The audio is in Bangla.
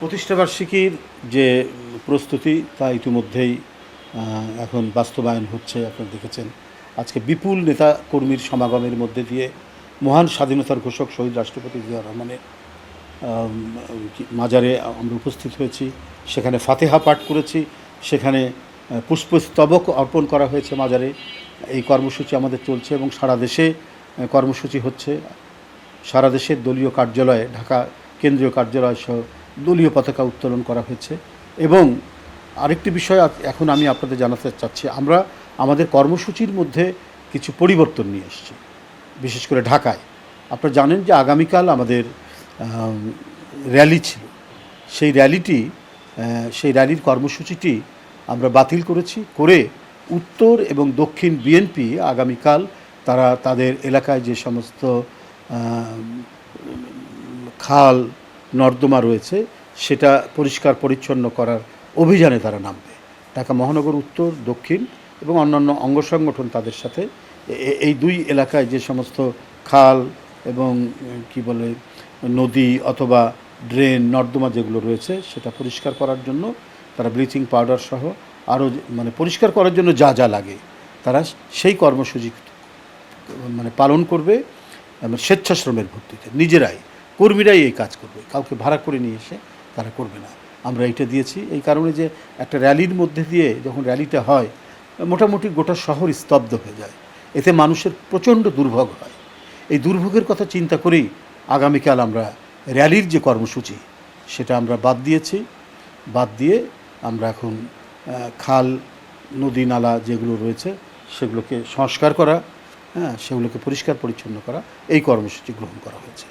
প্রতিষ্ঠাবার্ষিকীর যে প্রস্তুতি তা ইতিমধ্যেই এখন বাস্তবায়ন হচ্ছে। আপনারা দেখেছেন আজকে বিপুল নেতা কর্মীর সমাগমের মধ্যে দিয়ে মহান স্বাধীনতার ঘোষক শহীদ রাষ্ট্রপতি জিয়া রহমানের মাজারে আমরা উপস্থিত হয়েছি। সেখানে ফাতেহা পাঠ করেছি, সেখানে পুষ্পস্তবক অর্পণ করা হয়েছে মাজারে। এই কর্মসূচি আমাদের চলছে এবং সারা দেশে কর্মসূচি হচ্ছে। সারা দেশের দলীয় কার্যালয়ে, ঢাকা কেন্দ্রীয় কার্যালয় সহ দলীয় পতাকা উত্তোলন করা হয়েছে। এবং আরেকটি বিষয় এখন আমি আপনাদের জানাতে চাচ্ছি, আমরা আমাদের কর্মসূচির মধ্যে কিছু পরিবর্তন নিয়ে এসেছি, বিশেষ করে ঢাকায়। আপনারা জানেন যে আগামীকাল আমাদের র্যালি ছিল। সেই র্যালির কর্মসূচিটি আমরা বাতিল করে উত্তর এবং দক্ষিণ বিএনপি আগামীকাল তারা তাদের এলাকায় যে সমস্ত খাল নর্দমা রয়েছে সেটা পরিষ্কার পরিচ্ছন্ন করার অভিযানে তারা নামবে। ঢাকা মহানগর উত্তর, দক্ষিণ এবং অন্যান্য অঙ্গ সংগঠন তাদের সাথে এই দুই এলাকায় যে সমস্ত খাল এবং নদী অথবা ড্রেন নর্দমা যেগুলো রয়েছে সেটা পরিষ্কার করার জন্য তারা ব্লিচিং পাউডার সহ আরও পরিষ্কার করার জন্য যা যা লাগে তারা সেই কর্মসূচি পালন করবে। স্বেচ্ছাশ্রমের ভিত্তিতে নিজেরাই কর্মীরাই এই কাজ করবে, কাউকে ভাড়া করে নিয়ে এসে তারা করবে না। আমরা এটা দিয়েছি এই কারণে যে একটা র্যালির মধ্যে দিয়ে যখন র্যালিটা হয় মোটামুটি গোটা শহর স্তব্ধ হয়ে যায়, এতে মানুষের প্রচণ্ড দুর্ভোগ হয়। এই দুর্ভোগের কথা চিন্তা করেই আগামীকাল আমরা র্যালির যে কর্মসূচি সেটা আমরা বাদ দিয়ে আমরা এখন খাল নদী নালা যেগুলো রয়েছে সেগুলোকে সংস্কার করা, সেগুলোকে পরিষ্কার পরিচ্ছন্ন করা, এই কর্মসূচি গ্রহণ করা হয়েছে।